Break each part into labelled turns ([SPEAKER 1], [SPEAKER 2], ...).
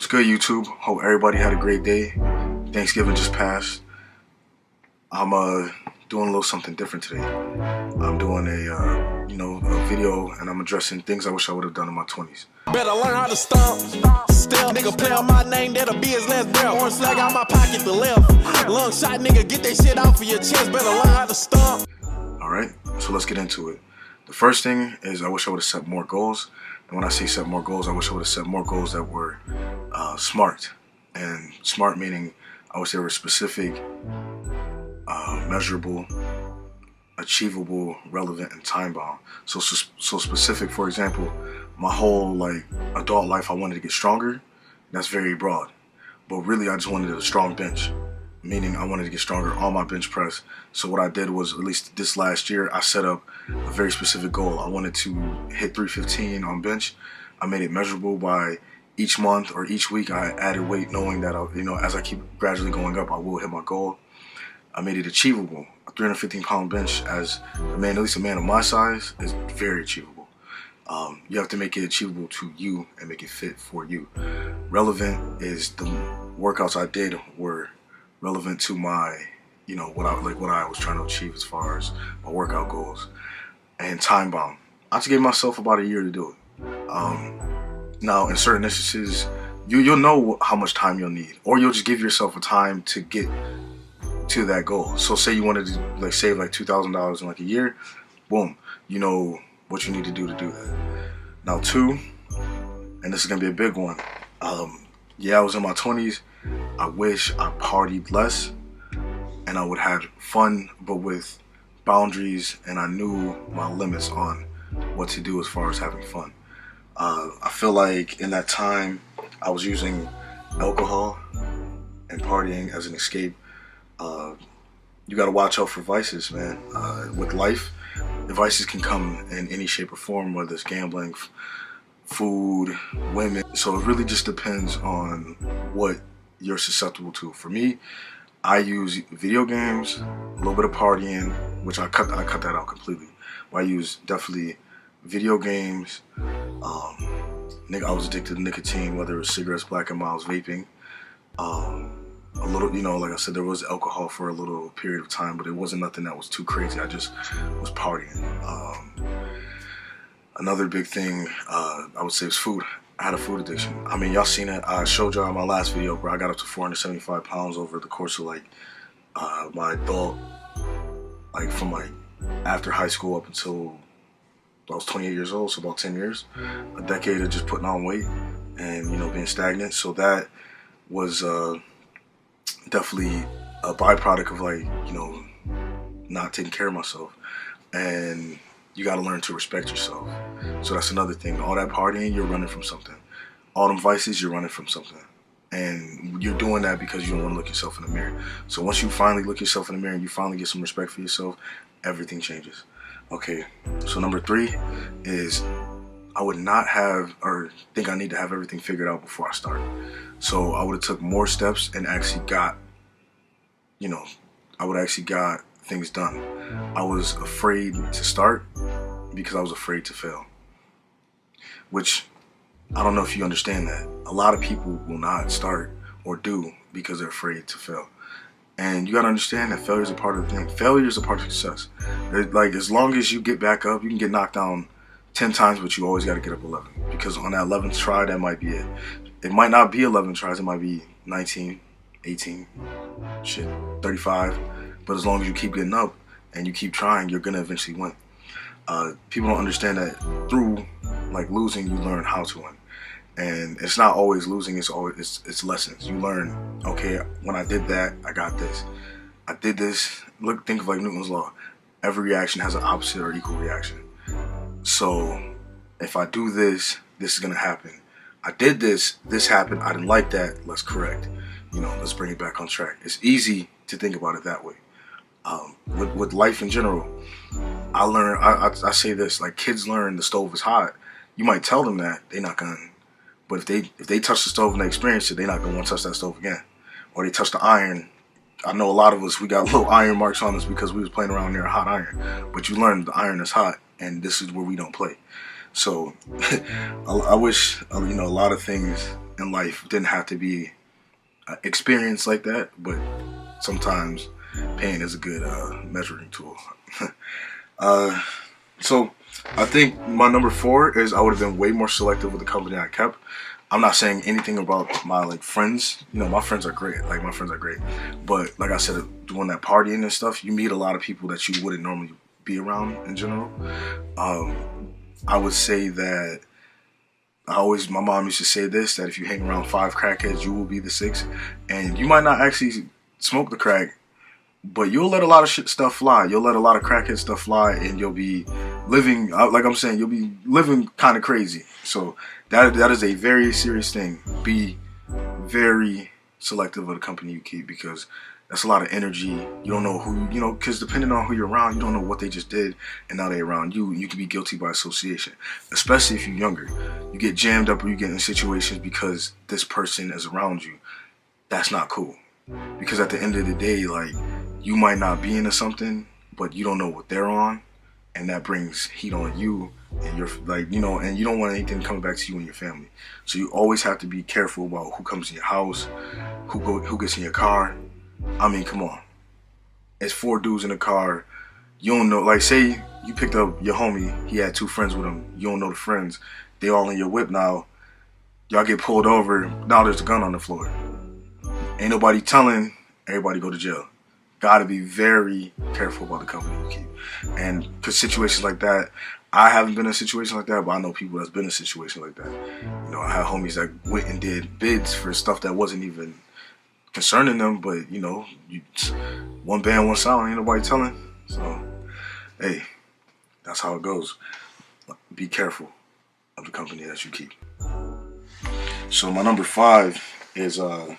[SPEAKER 1] good, YouTube? Hope everybody had a great day. Thanksgiving just passed. I'm doing a little something different today. I'm doing a video, and I'm addressing things I wish I would have done in my 20s.
[SPEAKER 2] Better learn how to stomp. Step, nigga, play on my name, that'll be his last breath. Orange flag out my pocket, the left. Long shot, nigga, get that shit out for your chest. Better learn how to stomp.
[SPEAKER 1] Alright, so let's get into it. The first thing is I wish I would have set more goals. And when I say set more goals, I wish I would have set more goals that were smart. And smart meaning I wish they were specific, measurable, achievable, relevant, and time-bound. So specific, for example, my whole adult life I wanted to get stronger. That's very broad. But really I just wanted a strong bench. Meaning I wanted to get stronger on my bench press. So what I did was, at least this last year, I set up a very specific goal. I wanted to hit 315 on bench. I made it measurable by each month or each week. I added weight knowing that, as I keep gradually going up, I will hit my goal. I made it achievable. A 315-pound bench as a man, at least a man of my size, is very achievable. You have to make it achievable to you and make it fit for you. Relevant is the workouts I did were relevant to my, what I was trying to achieve as far as my workout goals. And time bound. I just gave myself about a year to do it. Now, in certain instances, you'll know how much time you'll need, or you'll just give yourself a time to get to that goal. So say you wanted to save $2,000 in a year, boom, you know what you need to do that. Now, two, and this is gonna be a big one. Yeah, I was in my 20s. I wish I partied less and I would have fun, but with boundaries, and I knew my limits on what to do as far as having fun. I feel like in that time I was using alcohol and partying as an escape. You gotta watch out for vices, man. With life, the vices can come in any shape or form, whether it's gambling, food, women. So it really just depends on what you're susceptible to. For me, I use video games, a little bit of partying, which I cut that out completely. But I use definitely video games. I was addicted to nicotine, whether it was cigarettes, Black and Miles, vaping. A little, like I said, there was alcohol for a little period of time, but it wasn't nothing that was too crazy. I just was partying. Another big thing I would say is food. I had a food addiction. I mean, y'all seen it. I showed y'all in my last video, bro. I got up to 475 pounds over the course of my adult, from after high school up until I was 28 years old, so about 10 years. A decade of just putting on weight and, being stagnant. So that was definitely a byproduct of not taking care of myself. And you got to learn to respect yourself. So that's another thing. All that partying, you're running from something. All them vices, you're running from something. And you're doing that because you don't want to look yourself in the mirror. So once you finally look yourself in the mirror and you finally get some respect for yourself, everything changes. Okay, so number three is I would not have, or think I need to have everything figured out before I start. So I would have took more steps and actually got, I would actually got things done. I was afraid to start because I was afraid to fail. Which, I don't know if you understand that. A lot of people will not start or do because they're afraid to fail. And you gotta understand that failure is a part of the thing. Failure is a part of success. As long as you get back up, you can get knocked down 10 times, but you always gotta get up 11. Because on that 11th try, that might be it. It might not be 11 tries, it might be 19, 18, 35. But as long as you keep getting up and you keep trying, you're gonna eventually win. People don't understand that through losing, you learn how to win. And it's not always losing, it's lessons. You learn, okay, when I did that, I got this. I did this. Think of Newton's law. Every reaction has an opposite or equal reaction. So if I do this, this is gonna happen. I did this happened, I didn't like that, let's correct. Let's bring it back on track. It's easy to think about it that way. With life in general, I say this, kids learn the stove is hot. You might tell them that, they're not gonna, but if they touch the stove and they experience it, they're not gonna want to touch that stove again. Or they touch the iron. I know a lot of us, we got little iron marks on us because we was playing around near a hot iron. But you learn the iron is hot, and this is where we don't play. So I wish, a lot of things in life didn't have to be an experience like that, but sometimes pain is a good measuring tool. So I think my number 4 is I would have been way more selective with the company I kept. I'm not saying anything about my like friends. You know, my friends are great. Like my friends are great. But like I said, doing that partying and stuff, you meet a lot of people that you wouldn't normally be around in general. I would say that my mom used to say this, that if you hang around 5 crackheads, you will be the 6th. And you might not actually smoke the crack, but you'll let a lot of stuff fly. You'll let a lot of crackhead stuff fly, and you'll be living, like I'm saying, you'll be living kind of crazy. So that is a very serious thing. Be very selective of the company you keep, because that's a lot of energy. You don't know who, you know, because depending on who you're around, you don't know what they just did, and now they're around you. You can be guilty by association, especially if you're younger. You get jammed up or you get in situations because this person is around you. That's not cool. Because at the end of the day, like, you might not be into something, but you don't know what they're on, and that brings heat on you, and you're like, you know, and you don't want anything coming back to you and your family. So you always have to be careful about who comes in your house, who gets in your car. I mean, come on. It's 4 dudes in a car. You don't know, like, say you picked up your homie, he had 2 friends with him. You don't know the friends. They all in your whip now. Y'all get pulled over. Now there's a gun on the floor. Ain't nobody telling, everybody go to jail. Gotta be very careful about the company you keep. And because situations like that, I haven't been in a situation like that, but I know people that's been in a situation like that. You know, I had homies that went and did bids for stuff that wasn't even concerning them, but you know, one band, one sound, ain't nobody telling. So, hey, that's how it goes. Be careful of the company that you keep. So my number 5 is I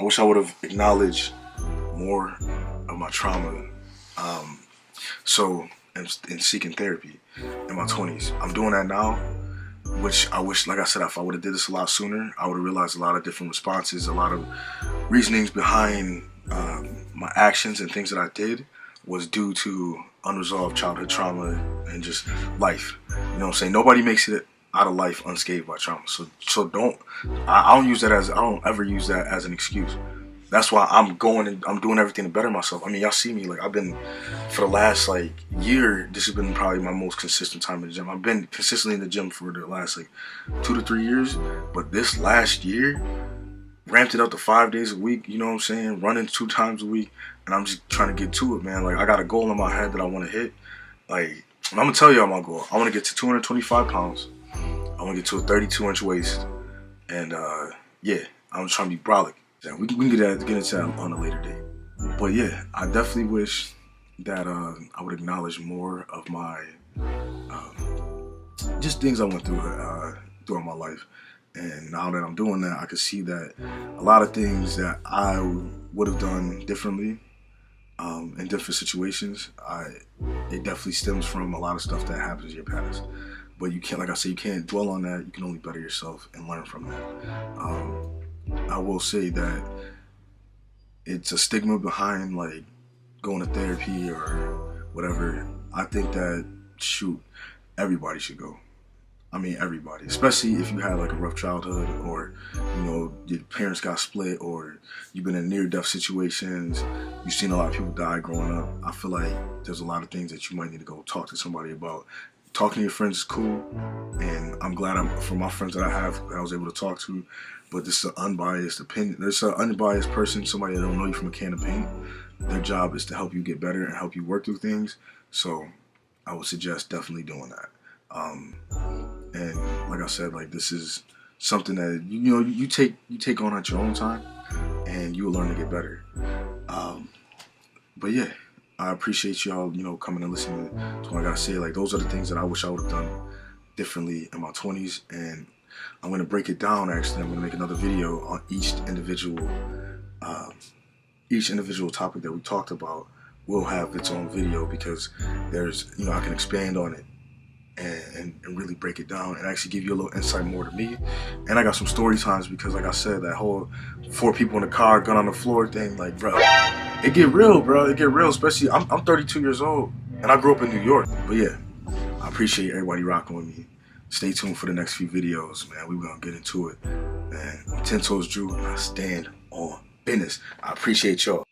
[SPEAKER 1] wish I would have acknowledged more of my trauma. So in seeking therapy in my 20s, I'm doing that now, which I wish, like I said, if I would have did this a lot sooner, I would have realized a lot of different responses, a lot of reasonings behind my actions and things that I did was due to unresolved childhood trauma and just life. You know what I'm saying? Nobody makes it out of life unscathed by trauma. So I don't ever use that as an excuse. That's why I'm going and I'm doing everything to better myself. I mean, y'all see me, like, I've been, for the last, like, year, this has been probably my most consistent time in the gym. I've been consistently in the gym for the last, like, 2 to 3 years. But this last year, ramped it up to 5 days a week, you know what I'm saying? Running 2 times a week. And I'm just trying to get to it, man. Like, I got a goal in my head that I want to hit. Like, I'm going to tell y'all my goal. I want to get to 225 pounds. I want to get to a 32-inch waist. And, yeah, I'm just trying to be brolic. We can get into that on a later date. But yeah, I definitely wish that I would acknowledge more of my just things I went through throughout my life. And now that I'm doing that, I can see that a lot of things that I would have done differently in different situations, it definitely stems from a lot of stuff that happens in your past. But you can't, like I said, you can't dwell on that. You can only better yourself and learn from that. I will say that it's a stigma behind, like, going to therapy or whatever. I think that, shoot, everybody should go. I mean, everybody, especially if you had, like, a rough childhood, or, you know, your parents got split, or you've been in near-death situations, you've seen a lot of people die growing up. I feel like there's a lot of things that you might need to go talk to somebody about. Talking to your friends is cool, and I'm glad from my friends that I was able to talk to. But this is an unbiased opinion. There's an unbiased person, somebody that don't know you from a can of paint. Their job is to help you get better and help you work through things. So I would suggest definitely doing that. And like I said, like, this is something that you take on at your own time, and you will learn to get better. But yeah, I appreciate y'all, coming and listening to what I gotta say. Like, those are the things that I wish I would have done differently in my 20s, and I'm going to break it down. Actually, I'm going to make another video on each individual topic that we talked about will have its own video, because there's, I can expand on it and really break it down and actually give you a little insight more to me. And I got some story times, because like I said, that whole 4 people in the car, gun on the floor thing, like, bro, it get real, bro. It get real, especially I'm 32 years old and I grew up in New York. But yeah, I appreciate everybody rocking with me. Stay tuned for the next few videos, man. We're going to get into it. man. I'm 10 toes Drew, and I stand on business. I appreciate y'all.